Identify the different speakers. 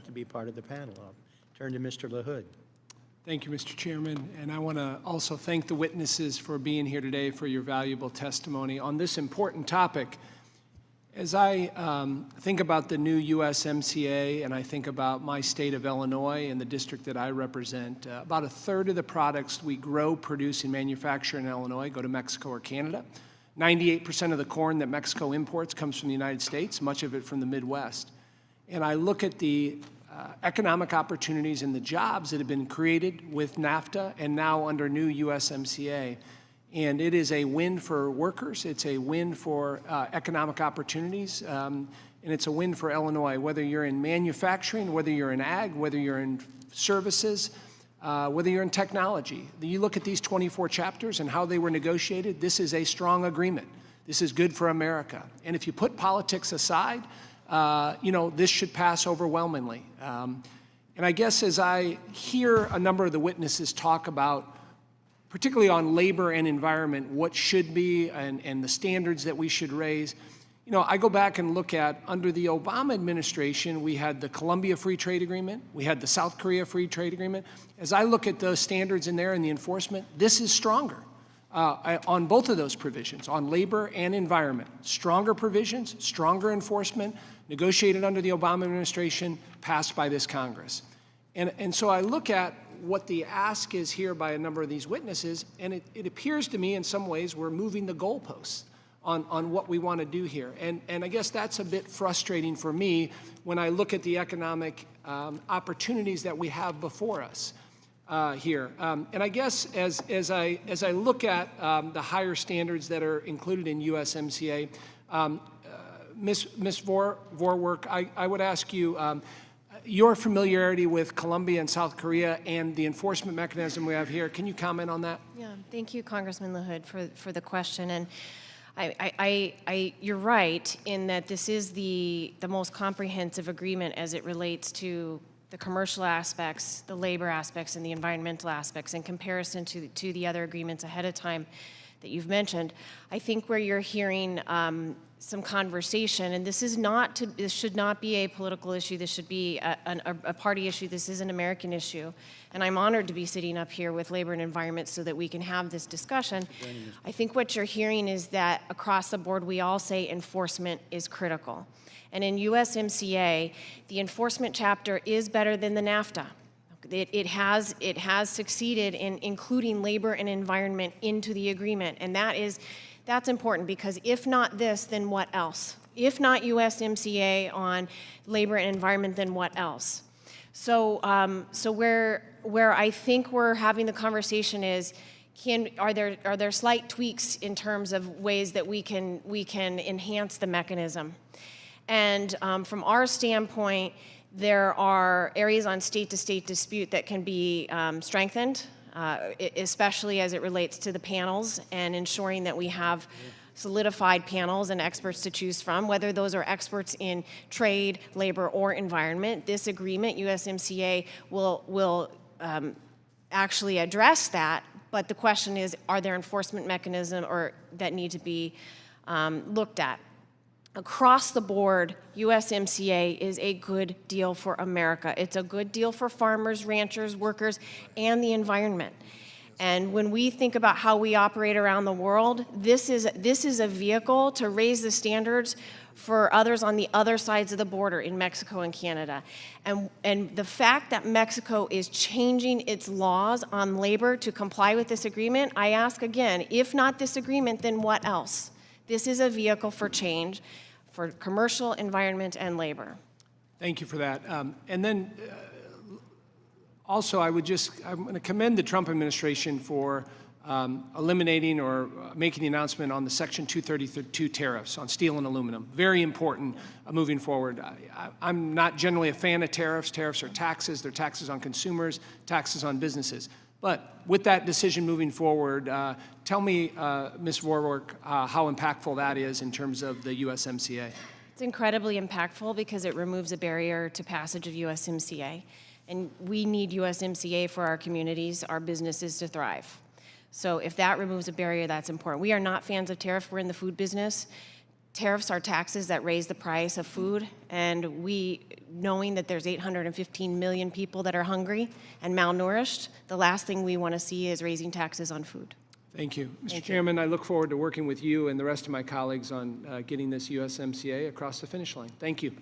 Speaker 1: like to be part of the panel. I'll turn to Mr. LaHood.
Speaker 2: Thank you, Mr. Chairman, and I want to also thank the witnesses for being here today for your valuable testimony on this important topic. As I think about the new USMCA and I think about my state of Illinois and the district that I represent, about a third of the products we grow, produce, and manufacture in Illinois go to Mexico or Canada. 98% of the corn that Mexico imports comes from the United States, much of it from the Midwest. And I look at the economic opportunities and the jobs that have been created with NAFTA and now under new USMCA. And it is a win for workers, it's a win for economic opportunities, and it's a win for Illinois, whether you're in manufacturing, whether you're in ag, whether you're in services, whether you're in technology. You look at these 24 chapters and how they were negotiated, this is a strong agreement. This is good for America. And if you put politics aside, this should pass overwhelmingly. And I guess as I hear a number of the witnesses talk about, particularly on labor and environment, what should be and the standards that we should raise, I go back and look at, under the Obama administration, we had the Colombia Free Trade Agreement, we had the South Korea Free Trade Agreement. As I look at those standards in there and the enforcement, this is stronger. On both of those provisions, on labor and environment. Stronger provisions, stronger enforcement, negotiated under the Obama administration, passed by this Congress. And so I look at what the ask is here by a number of these witnesses, and it appears to me in some ways we're moving the goalposts on what we want to do here. And I guess that's a bit frustrating for me when I look at the economic opportunities that we have before us. Here. And I guess as I look at the higher standards that are included in USMCA, Ms. Vorwerk, I would ask you, your familiarity with Colombia and South Korea and the enforcement mechanism we have here, can you comment on that?
Speaker 3: Yeah, thank you, Congressman LaHood, for the question. And you're right in that this is the most comprehensive agreement as it relates to the commercial aspects, the labor aspects, and the environmental aspects in comparison to the other agreements ahead of time that you've mentioned. I think where you're hearing some conversation, and this should not be a political issue, this should be a party issue, this is an American issue. And I'm honored to be sitting up here with labor and environment so that we can have this discussion. I think what you're hearing is that across the board, we all say enforcement is critical. And in USMCA, the enforcement chapter is better than the NAFTA. It has succeeded in including labor and environment into the agreement, and that's important because if not this, then what else? If not USMCA on labor and environment, then what else? So where I think we're having the conversation is, are there slight tweaks in terms of ways that we can enhance the mechanism? And from our standpoint, there are areas on state-to-state dispute that can be strengthened, especially as it relates to the panels and ensuring that we have solidified panels and experts to choose from, whether those are experts in trade, labor, or environment. This agreement, USMCA, will actually address that, but the question is, are there enforcement mechanisms that need to be looked at? Across the board, USMCA is a good deal for America. It's a good deal for farmers, ranchers, workers, and the environment. And when we think about how we operate around the world, this is a vehicle to raise the standards for others on the other sides of the border in Mexico and Canada. And the fact that Mexico is changing its laws on labor to comply with this agreement, I ask again, if not this agreement, then what else? This is a vehicle for change for commercial, environment, and labor.
Speaker 2: Thank you for that. And then also, I'm going to commend the Trump administration for eliminating or making the announcement on the Section 232 tariffs on steel and aluminum. Very important moving forward. I'm not generally a fan of tariffs. Tariffs are taxes. They're taxes on consumers, taxes on businesses. But with that decision moving forward, tell me, Ms. Vorwerk, how impactful that is in terms of the USMCA.
Speaker 3: It's incredibly impactful because it removes a barrier to passage of USMCA. And we need USMCA for our communities, our businesses to thrive. So if that removes a barrier, that's important. We are not fans of tariffs. We're in the food business. tariffs are taxes that raise the price of food, and knowing that there's 815 million people that are hungry and malnourished, the last thing we want to see is raising taxes on food.
Speaker 2: Thank you. Mr. Chairman, I look forward to working with you and the rest of my colleagues on getting this USMCA across the finish line. Thank you.